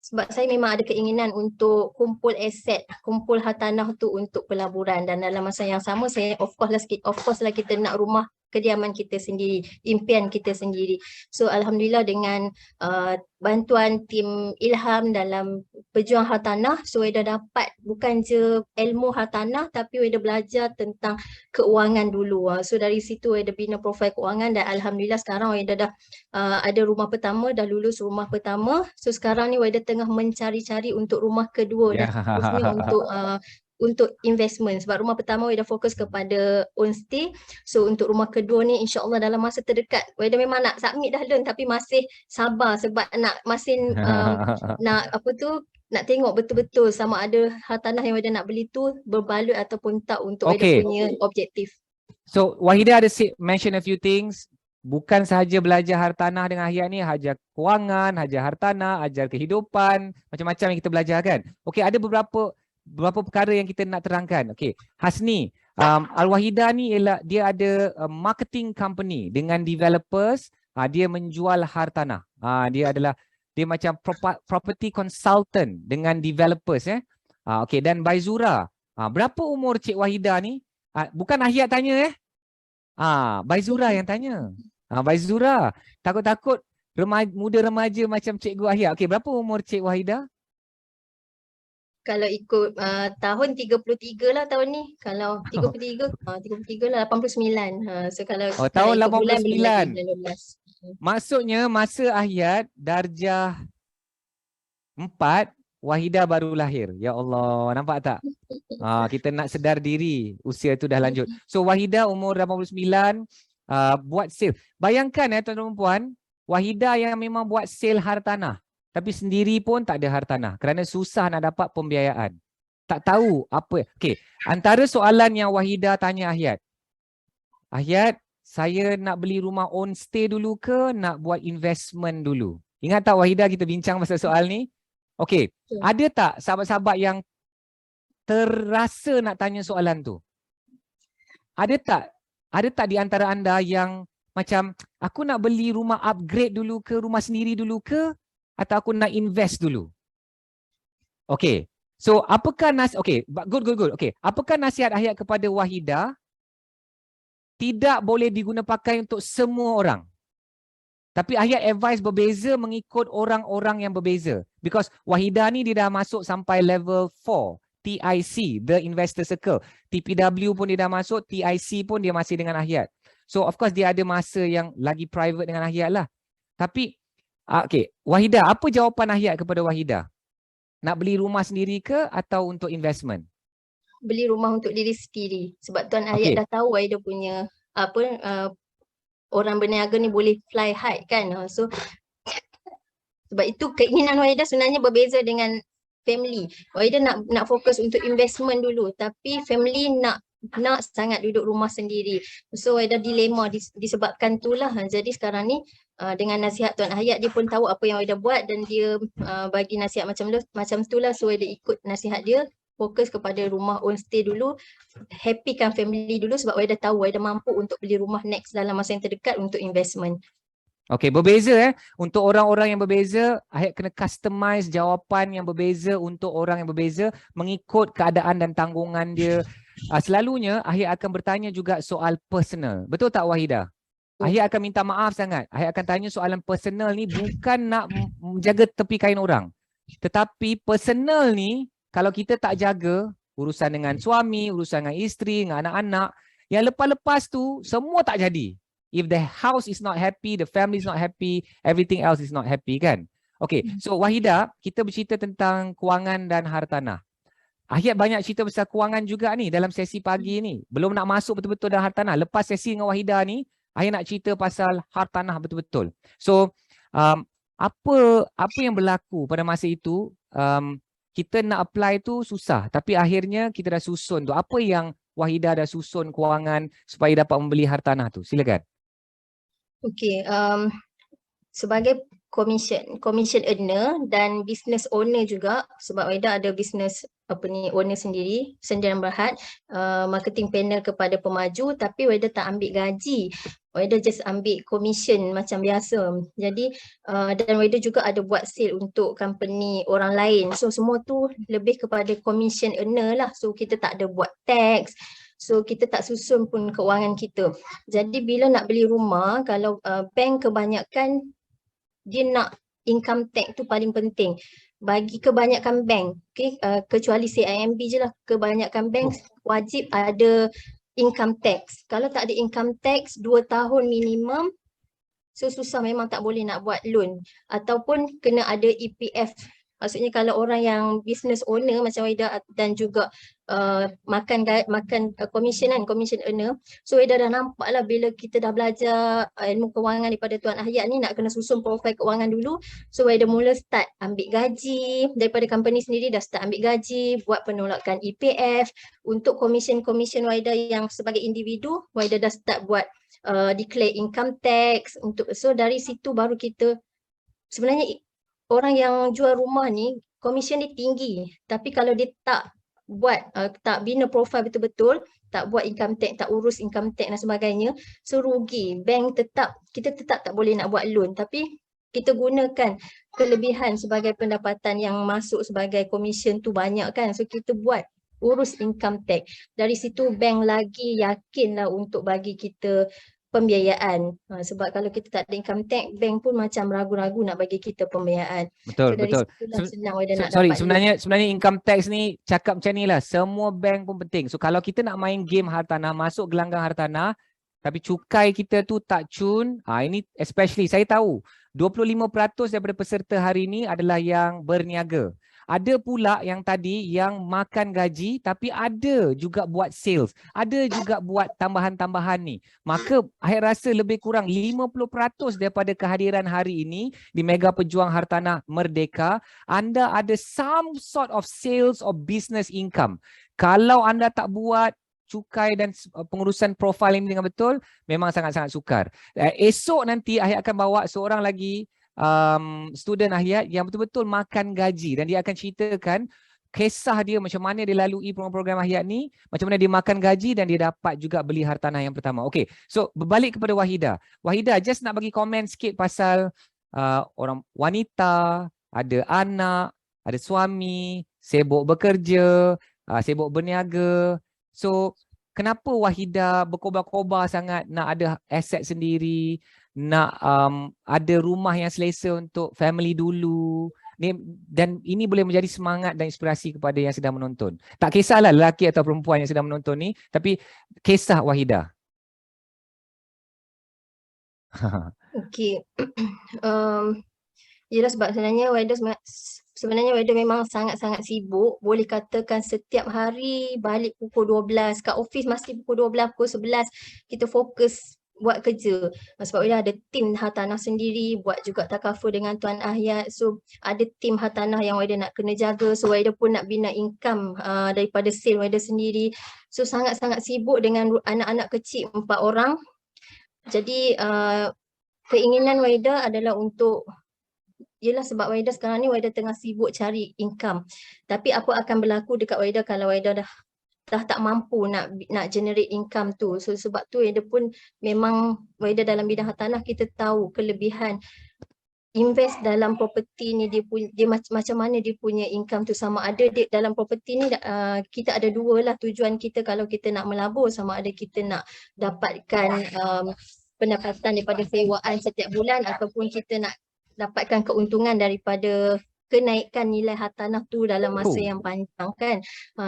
sebab saya memang ada keinginan untuk kumpul aset, kumpul hartanah tu untuk pelaburan, dan dalam masa yang sama saya of course lah kita nak rumah kediaman kita sendiri, impian kita sendiri. So alhamdulillah dengan bantuan tim Ilham dalam pejuang hartanah, so Weda dapat bukan je ilmu hartanah tapi Weda belajar tentang keuangan dulu. So dari situ Weda bina profil keuangan dan alhamdulillah sekarang Weda dah ada rumah pertama, dah lulus rumah pertama. So sekarang ni Weda tengah mencari-cari untuk rumah kedua dan khususnya untuk investment, sebab rumah pertama Weda fokus kepada own stay. So untuk rumah kedua ni insya-Allah dalam masa terdekat Weda memang nak submit dah loan tapi masih sabar sebab nak tengok betul-betul sama ada hartanah yang Weda nak beli tu berbalut ataupun tak untuk Weda punya objektif. So Wahidah ada mention a few things. Bukan sahaja belajar hartanah dengan Ahyat ni, ajar kewangan, ajar hartanah, ajar kehidupan, macam-macam yang kita belajar kan. Okey, ada beberapa perkara yang kita nak terangkan. Okey, Hasni, Al-Wahidah ni ialah dia ada marketing company dengan developers, dia menjual hartanah. Dia macam property consultant dengan developers Okey, dan Baizura, berapa umur Cik Wahidah ni? Bukan Ahyat tanya Baizura yang tanya. Baizura, takut-takut muda remaja macam Cikgu Ahyat. Okey, berapa umur Cik Wahidah? Kalau ikut tahun 33 lah tahun ni. Kalau 33 lah 89. So kalau tahun ikut bulan 89. Maksudnya masa Ahyat darjah 4, Wahidah baru lahir. Ya Allah, nampak tak? Kita nak sedar diri, usia tu dah lanjut. So Wahidah umur 89, buat sale. Bayangkan tuan-tuan dan puan, Wahidah yang memang buat sale hartanah. Tapi sendiri pun tak ada hartanah kerana susah nak dapat pembiayaan. Tak tahu apa. Okey, antara soalan yang Wahidah tanya Ahyat. Ahyat, saya nak beli rumah own stay dulu ke nak buat investment dulu? Ingat tak Wahidah kita bincang pasal soal ni? Okey, ada tak sahabat-sahabat yang terasa nak tanya soalan tu? Ada tak di antara anda yang macam aku nak beli rumah upgrade dulu ke, rumah sendiri dulu ke, atau aku nak invest dulu? Okey. So apakah good. Okey. Apakah nasihat Ahyat kepada Wahidah? Tidak boleh diguna pakai untuk semua orang. Tapi Ahyat advice berbeza mengikut orang-orang yang berbeza. Because Wahidah ni dia dah masuk sampai level 4. TIC, The Investor Circle. TPW pun dia dah masuk, TIC pun dia masih dengan Ahyat. So of course dia ada masa yang lagi private dengan Ahyat lah. Tapi okey, Wahidah, apa jawapan Ahyat kepada Wahidah? Nak beli rumah sendiri ke atau untuk investment? Beli rumah untuk diri sendiri. Sebab Tuan Ahyat dah tahu Wahidah punya orang berniaga ni boleh fly high kan. So sebab itu keinginan Wahidah sebenarnya berbeza dengan family. Wahidah nak fokus untuk investment dulu, tapi family nak sangat duduk rumah sendiri. So Wahidah dilema disebabkan itulah. Jadi sekarang ni dengan nasihat Tuan Ahyat, dia pun tahu apa yang Wahidah buat dan dia bagi nasihat macam itulah. So Wahidah ikut nasihat dia, fokus kepada rumah own stay dulu, happykan family dulu sebab Wahidah tahu Wahidah mampu untuk beli rumah next dalam masa yang terdekat untuk investment. Okey, berbeza Untuk orang-orang yang berbeza, Ahyat kena customize jawapan yang berbeza untuk orang yang berbeza mengikut keadaan dan tanggungan dia. Selalunya Ahyat akan bertanya juga soal personal. Betul tak Wahidah? Ahyat akan minta maaf sangat. Ahyat akan tanya soalan personal ni bukan nak menjaga tepi kain orang. Tetapi personal ni kalau kita tak jaga, urusan dengan suami, urusan dengan isteri, dengan anak-anak, yang lepas-lepas tu semua tak jadi. If the house is not happy, the family is not happy, everything else is not happy kan? Okay, so Wahidah, kita bercerita tentang kewangan dan hartanah. Ahyat banyak cerita pasal kewangan juga ni dalam sesi pagi ni. Belum nak masuk betul-betul dalam hartanah. Lepas sesi dengan Wahidah ni, Ahyat nak cerita pasal hartanah betul-betul. So, apa yang berlaku pada masa itu, kita nak apply tu susah. Tapi akhirnya kita dah susun tu. Apa yang Wahidah dah susun kewangan supaya dapat membeli hartanah tu? Silakan. Okey, sebagai commission earner dan business owner juga, sebab Waida ada business owner sendiri, Sendirian Berhad, marketing panel kepada pemaju, tapi Waida tak ambil gaji. Waida just ambil commission macam biasa. Jadi dan Waida juga ada buat sale untuk company orang lain. So semua tu lebih kepada commission earner lah. So kita tak ada buat tax. So kita tak susun pun keuangan kita. Jadi bila nak beli rumah, kalau bank kebanyakan dia nak income tax tu paling penting. Bagi kebanyakan bank, okay, kecuali CIMB je lah, kebanyakan bank wajib ada income tax. Kalau tak ada income tax 2 tahun minimum, so susah, memang tak boleh nak buat loan. Ataupun kena ada EPF. Maksudnya kalau orang yang business owner macam Waida dan juga makan commission earner, so Waida dah nampak lah bila kita dah belajar ilmu kewangan daripada Tuan Ahyat ni, nak kena susun profil kewangan dulu. So Waida mula start ambil gaji daripada company sendiri, dah start ambil gaji, buat penolakan EPF. Untuk commission Waida yang sebagai individu, Waida dah start buat declare income tax. So dari situ baru kita, sebenarnya orang yang jual rumah ni komisen dia tinggi, tapi kalau dia tak buat tak bina profil betul-betul, tak buat income tax, tak urus income tax dan sebagainya, so rugi. Kita tetap tak boleh nak buat loan, tapi kita gunakan kelebihan sebagai pendapatan yang masuk sebagai komisen tu banyak kan, so kita buat urus income tax. Dari situ bank lagi yakinlah untuk bagi kita pembiayaan. Sebab kalau kita tak ada income tax, bank pun macam ragu-ragu nak bagi kita pembiayaan. Betul, So dari betul. situlah senang Waida nak Sorry, dapat sebenarnya income tax ni cakap macam ni lah. Semua bank pun penting. So kalau kita nak main game hartanah, masuk gelanggang hartanah, tapi cukai kita tu tak cun, ini especially saya tahu 25% daripada peserta hari ini adalah yang berniaga. Ada pula yang tadi yang makan gaji tapi ada juga buat sales, ada juga buat tambahan-tambahan ni. Maka saya rasa lebih kurang 50% daripada kehadiran hari ini di Mega Pejuang Hartanah Merdeka, anda ada some sort of sales or business income. Kalau anda tak buat cukai dan pengurusan profil ini dengan betul, memang sangat-sangat sukar. Esok nanti Ahyat akan bawa seorang lagi student Ahyat yang betul-betul makan gaji, dan dia akan ceritakan kisah dia macam mana dia lalui program-program Ahyat ni, macam mana dia makan gaji dan dia dapat juga beli hartanah yang pertama. Okay, so berbalik kepada Wahida. Wahida, just nak bagi komen sikit pasal orang wanita, ada anak, ada suami, sibuk bekerja, sibuk berniaga. So kenapa Wahida berkobar-kobar sangat nak ada aset sendiri, nak ada rumah yang selesa untuk family dulu ni, dan ini boleh menjadi semangat dan inspirasi kepada yang sedang menonton. Tak kisahlah lelaki atau perempuan yang sedang menonton ni, tapi kisah Wahida. Okey. Yelah, sebab sebenarnya Waida memang sangat-sangat sibuk. Boleh katakan setiap hari balik pukul 12, kat office masih pukul 12, pukul 11 kita fokus buat kerja. Sebab Waida ada tim hartanah sendiri, buat juga takaful dengan Tuan Ahyat. So ada tim hartanah yang Waida nak kena jaga. So Waida pun nak bina income daripada sale Waida sendiri. So sangat-sangat sibuk dengan anak-anak kecil 4 orang. Jadi keinginan Waida adalah untuk, yelah, sebab Waida sekarang ni Waida tengah sibuk cari income. Tapi apa akan berlaku dekat Waida kalau Waida dah tak mampu nak generate income tu. So sebab tu Waida pun memang, Waida dalam bidang hartanah kita tahu kelebihan invest dalam property ni, dia macam mana dia punya income tu. Sama ada dia dalam property ni kita ada dua lah tujuan kita kalau kita nak melabur, sama ada kita nak dapatkan pendapatan daripada sewaan setiap bulan, ataupun kita nak dapatkan keuntungan daripada kenaikan nilai hartanah tu dalam masa yang panjang kan.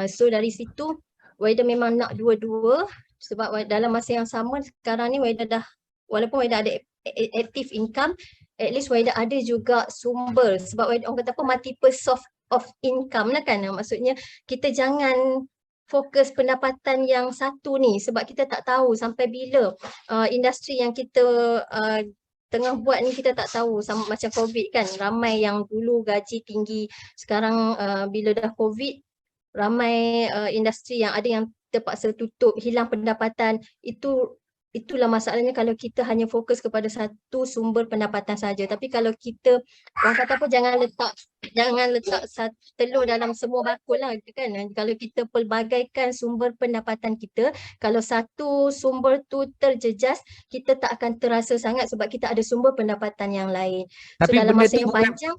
So dari situ Waida memang nak dua-dua, sebab dalam masa yang sama sekarang ni Waida dah, walaupun Waida ada active income, at least Waida ada juga sumber. Sebab Waida, orang kata apa, multiple source of income lah kan. Maksudnya kita jangan fokus pendapatan yang satu ni, sebab kita tak tahu sampai bila industri yang kita tengah buat ni, kita tak tahu. Sama macam COVID kan, ramai yang dulu gaji tinggi, sekarang bila dah COVID, ramai industri yang ada yang terpaksa tutup, hilang pendapatan. Itu itulah masalahnya kalau kita hanya fokus kepada satu sumber pendapatan saja. Tapi kalau kita, orang kata apa, jangan letak satu telur dalam semua bakul lah kan. Kalau kita pelbagaikan sumber pendapatan kita, kalau satu sumber tu terjejas, kita tak akan terasa sangat sebab kita ada sumber pendapatan yang lain. So Tapi dalam benda masa tu yang bukan panjang,